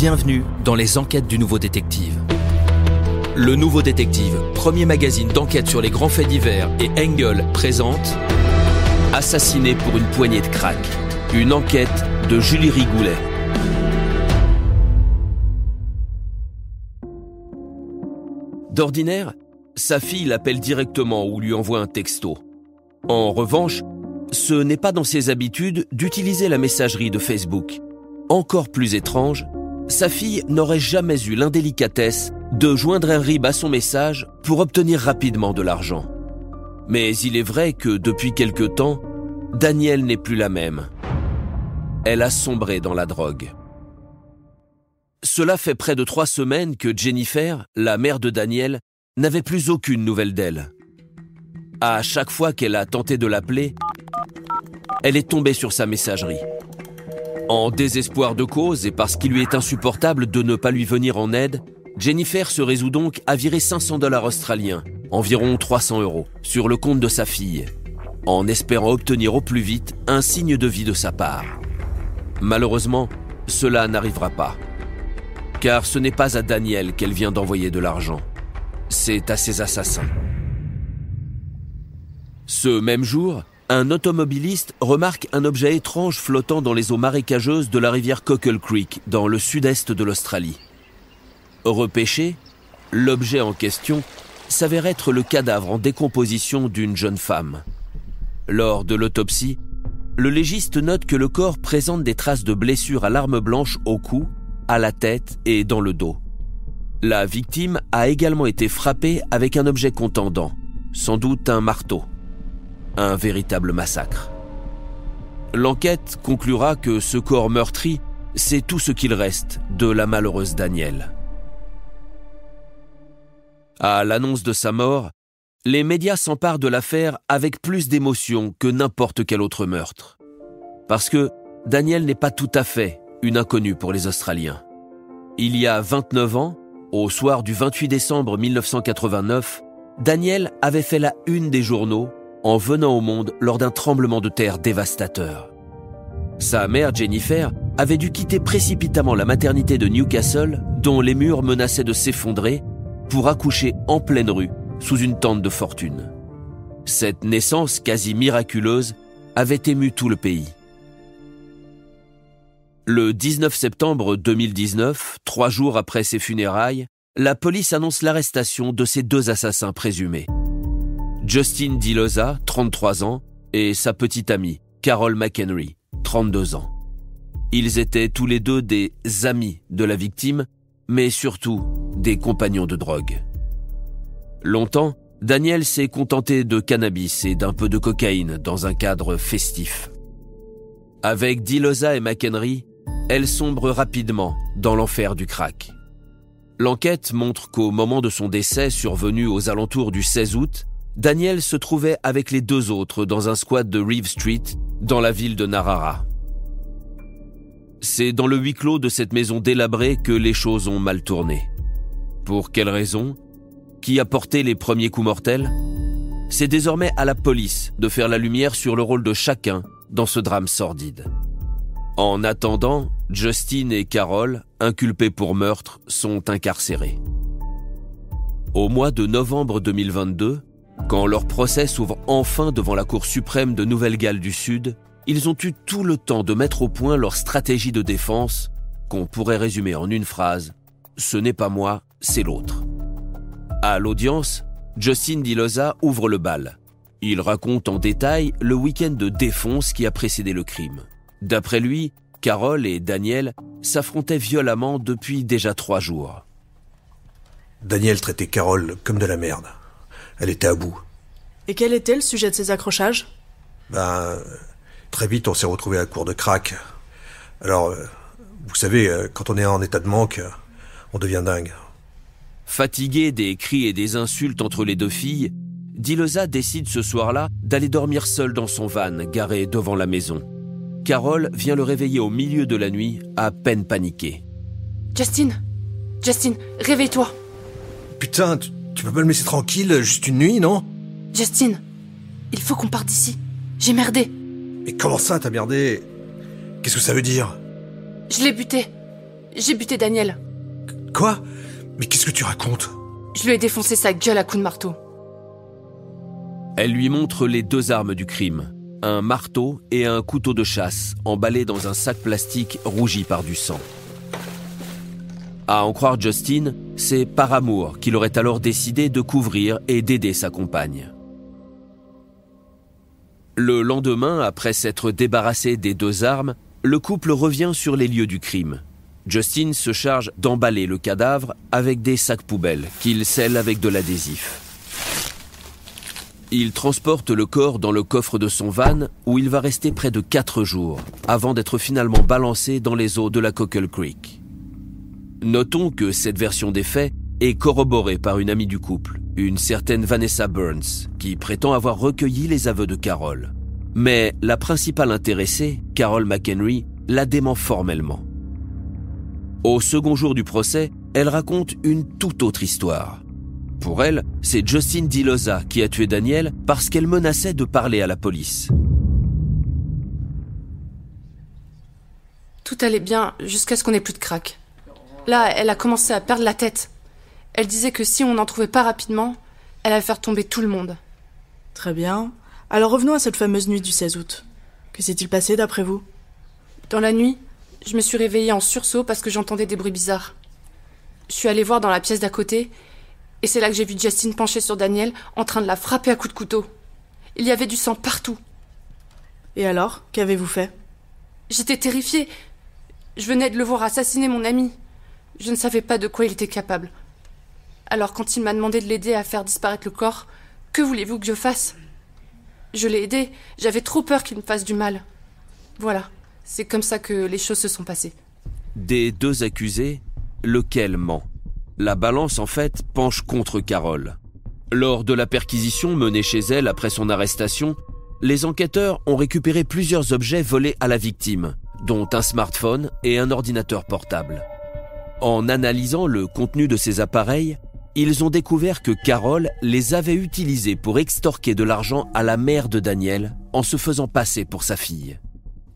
Bienvenue dans les enquêtes du Nouveau Détective. Le Nouveau Détective, premier magazine d'enquête sur les grands faits divers, et Engel présente Assassiné pour une poignée de crack. Une enquête de Julie Rigoulet. D'ordinaire, sa fille l'appelle directement ou lui envoie un texto. En revanche, ce n'est pas dans ses habitudes d'utiliser la messagerie de Facebook. Encore plus étrange, sa fille n'aurait jamais eu l'indélicatesse de joindre un RIB à son message pour obtenir rapidement de l'argent. Mais il est vrai que depuis quelque temps, Danielle n'est plus la même. Elle a sombré dans la drogue. Cela fait près de 3 semaines que Jennifer, la mère de Danielle, n'avait plus aucune nouvelle d'elle. À chaque fois qu'elle a tenté de l'appeler, elle est tombée sur sa messagerie. En désespoir de cause et parce qu'il lui est insupportable de ne pas lui venir en aide, Jennifer se résout donc à virer $500 australiens, environ 300 €, sur le compte de sa fille, en espérant obtenir au plus vite un signe de vie de sa part. Malheureusement, cela n'arrivera pas. Car ce n'est pas à Danielle qu'elle vient d'envoyer de l'argent. C'est à ses assassins. Ce même jour, un automobiliste remarque un objet étrange flottant dans les eaux marécageuses de la rivière Cockle Creek, dans le sud-est de l'Australie. Repêché, l'objet en question s'avère être le cadavre en décomposition d'une jeune femme. Lors de l'autopsie, le légiste note que le corps présente des traces de blessures à l'arme blanche au cou, à la tête et dans le dos. La victime a également été frappée avec un objet contendant, sans doute un marteau. Un véritable massacre. L'enquête conclura que ce corps meurtri, c'est tout ce qu'il reste de la malheureuse Danielle. À l'annonce de sa mort, les médias s'emparent de l'affaire avec plus d'émotion que n'importe quel autre meurtre. Parce que Danielle n'est pas tout à fait une inconnue pour les Australiens. Il y a 29 ans, au soir du 28 décembre 1989, Danielle avait fait la une des journaux en venant au monde lors d'un tremblement de terre dévastateur. Sa mère, Jennifer, avait dû quitter précipitamment la maternité de Newcastle, dont les murs menaçaient de s'effondrer, pour accoucher en pleine rue, sous une tente de fortune. Cette naissance quasi miraculeuse avait ému tout le pays. Le 19 septembre 2019, 3 jours après ses funérailles, la police annonce l'arrestation de ses 2 assassins présumés. Justin DiLoza, 33 ans, et sa petite amie, Carol McHenry, 32 ans. Ils étaient tous les deux des amis de la victime, mais surtout des compagnons de drogue. Longtemps, Danielle s'est contentée de cannabis et d'un peu de cocaïne dans un cadre festif. Avec DiLoza et McHenry, elle sombre rapidement dans l'enfer du crack. L'enquête montre qu'au moment de son décès survenu aux alentours du 16 août, Danielle se trouvait avec les 2 autres dans un squat de Reeve Street, dans la ville de Narara. C'est dans le huis clos de cette maison délabrée que les choses ont mal tourné. Pour quelle raison ? Qui a porté les premiers coups mortels ? C'est désormais à la police de faire la lumière sur le rôle de chacun dans ce drame sordide. En attendant, Justin et Carol, inculpés pour meurtre, sont incarcérés. Au mois de novembre 2022, quand leur procès s'ouvre enfin devant la Cour suprême de Nouvelle-Galles du Sud, ils ont eu tout le temps de mettre au point leur stratégie de défense, qu'on pourrait résumer en une phrase : ce n'est pas moi, c'est l'autre. À l'audience, Justin DiLoza ouvre le bal. Il raconte en détail le week-end de défonce qui a précédé le crime. D'après lui, Carol et Danielle s'affrontaient violemment depuis déjà 3 jours. Danielle traitait Carol comme de la merde. Elle était à bout. Et quel était le sujet de ces accrochages ? Très vite, on s'est retrouvés à la cour de crack. Alors, vous savez, quand on est en état de manque, on devient dingue. Fatigué des cris et des insultes entre les 2 filles, DiLoza décide ce soir-là d'aller dormir seul dans son van, garé devant la maison. Carol vient le réveiller au milieu de la nuit, à peine paniqué. Justin, réveille-toi. Putain, tu peux pas me laisser tranquille, juste une nuit, non ? Justin, il faut qu'on parte d'ici. J'ai merdé. Mais comment ça, t'as merdé ? Qu'est-ce que ça veut dire ? Je l'ai buté. J'ai buté Daniel. Quoi? Mais qu'est-ce que tu racontes? Je lui ai défoncé sa gueule à coups de marteau. Elle lui montre les 2 armes du crime, un marteau et un couteau de chasse emballé dans un sac plastique rougi par du sang. À en croire Justin, c'est par amour qu'il aurait alors décidé de couvrir et d'aider sa compagne. Le lendemain, après s'être débarrassé des 2 armes, le couple revient sur les lieux du crime. Justin se charge d'emballer le cadavre avec des sacs poubelles qu'il scelle avec de l'adhésif. Il transporte le corps dans le coffre de son van où il va rester près de 4 jours avant d'être finalement balancé dans les eaux de la Cockle Creek. Notons que cette version des faits est corroborée par une amie du couple, une certaine Vanessa Burns, qui prétend avoir recueilli les aveux de Carol. Mais la principale intéressée, Carol McHenry, la dément formellement. Au second jour du procès, elle raconte une toute autre histoire. Pour elle, c'est Justin DiLoza qui a tué Daniel parce qu'elle menaçait de parler à la police. Tout allait bien jusqu'à ce qu'on ait plus de crack. Là, elle a commencé à perdre la tête. Elle disait que si on n'en trouvait pas rapidement, elle allait faire tomber tout le monde. Très bien. Alors revenons à cette fameuse nuit du 16 août. Que s'est-il passé d'après vous? Dans la nuit, je me suis réveillée en sursaut parce que j'entendais des bruits bizarres. Je suis allée voir dans la pièce d'à côté, et c'est là que j'ai vu Justin penché sur Daniel en train de la frapper à coups de couteau. Il y avait du sang partout. Et alors, qu'avez-vous fait? J'étais terrifiée. Je venais de le voir assassiner mon ami. Je ne savais pas de quoi il était capable. Alors quand il m'a demandé de l'aider à faire disparaître le corps, que voulez-vous que je fasse? Je l'ai aidé, j'avais trop peur qu'il me fasse du mal. Voilà, c'est comme ça que les choses se sont passées. Des 2 accusés, lequel ment? La balance, en fait, penche contre Carol. Lors de la perquisition menée chez elle après son arrestation, les enquêteurs ont récupéré plusieurs objets volés à la victime, dont un smartphone et un ordinateur portable. En analysant le contenu de ces appareils, ils ont découvert que Carol les avait utilisés pour extorquer de l'argent à la mère de Daniel en se faisant passer pour sa fille.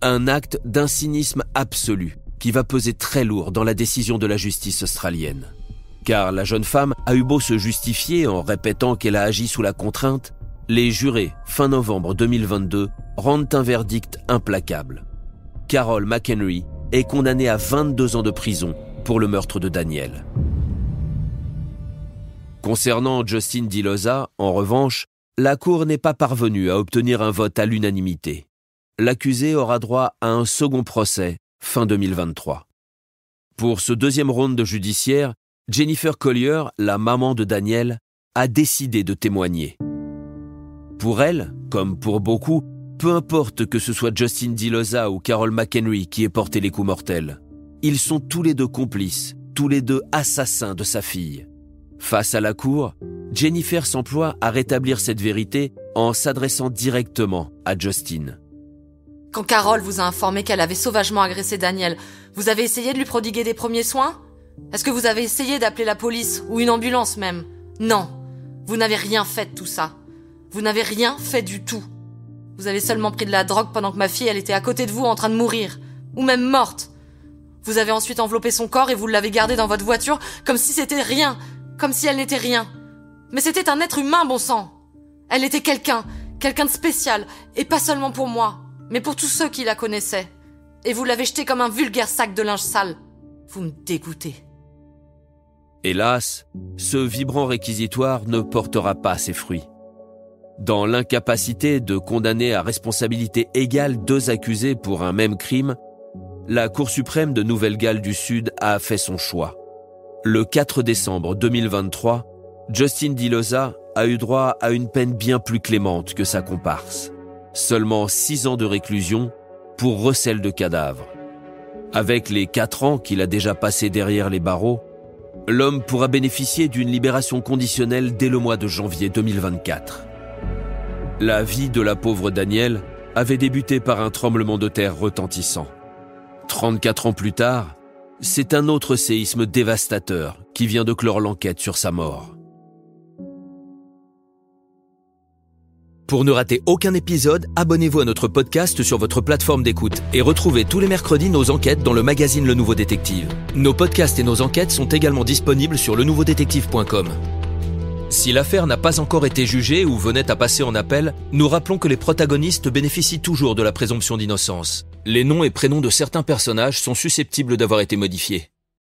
Un acte d'un cynisme absolu qui va peser très lourd dans la décision de la justice australienne. Car la jeune femme a eu beau se justifier en répétant qu'elle a agi sous la contrainte, les jurés, fin novembre 2022, rendent un verdict implacable. Carol McHenry est condamnée à 22 ans de prison pour le meurtre de Daniel. Concernant Justin DiLoza, en revanche, la Cour n'est pas parvenue à obtenir un vote à l'unanimité. L'accusé aura droit à un second procès fin 2023. Pour ce 2e round de judiciaire, Jennifer Collier, la maman de Daniel, a décidé de témoigner. Pour elle, comme pour beaucoup, peu importe que ce soit Justin DiLoza ou Carol McHenry qui ait porté les coups mortels. Ils sont tous les 2 complices, tous les 2 assassins de sa fille. Face à la cour, Jennifer s'emploie à rétablir cette vérité en s'adressant directement à Justin. Quand Carol vous a informé qu'elle avait sauvagement agressé Daniel, vous avez essayé de lui prodiguer des premiers soins? Est-ce que vous avez essayé d'appeler la police ou une ambulance même? Non, vous n'avez rien fait de tout ça. Vous n'avez rien fait du tout. Vous avez seulement pris de la drogue pendant que ma fille, elle était à côté de vous en train de mourir, ou même morte. Vous avez ensuite enveloppé son corps et vous l'avez gardé dans votre voiture comme si c'était rien, comme si elle n'était rien. Mais c'était un être humain, bon sang. Elle était quelqu'un de spécial, et pas seulement pour moi, mais pour tous ceux qui la connaissaient. Et vous l'avez jetée comme un vulgaire sac de linge sale. Vous me dégoûtez. Hélas, ce vibrant réquisitoire ne portera pas ses fruits. Dans l'incapacité de condamner à responsabilité égale 2 accusés pour un même crime, la Cour suprême de Nouvelle-Galles du Sud a fait son choix. Le 4 décembre 2023, Justin DiLoza a eu droit à une peine bien plus clémente que sa comparse. Seulement 6 ans de réclusion pour recel de cadavres. Avec les 4 ans qu'il a déjà passés derrière les barreaux, l'homme pourra bénéficier d'une libération conditionnelle dès le mois de janvier 2024. La vie de la pauvre Daniel avait débuté par un tremblement de terre retentissant. 34 ans plus tard, c'est un autre séisme dévastateur qui vient de clore l'enquête sur sa mort. Pour ne rater aucun épisode, abonnez-vous à notre podcast sur votre plateforme d'écoute et retrouvez tous les mercredis nos enquêtes dans le magazine Le Nouveau Détective. Nos podcasts et nos enquêtes sont également disponibles sur lenouveaudétective.com. Si l'affaire n'a pas encore été jugée ou venait à passer en appel, nous rappelons que les protagonistes bénéficient toujours de la présomption d'innocence. Les noms et prénoms de certains personnages sont susceptibles d'avoir été modifiés.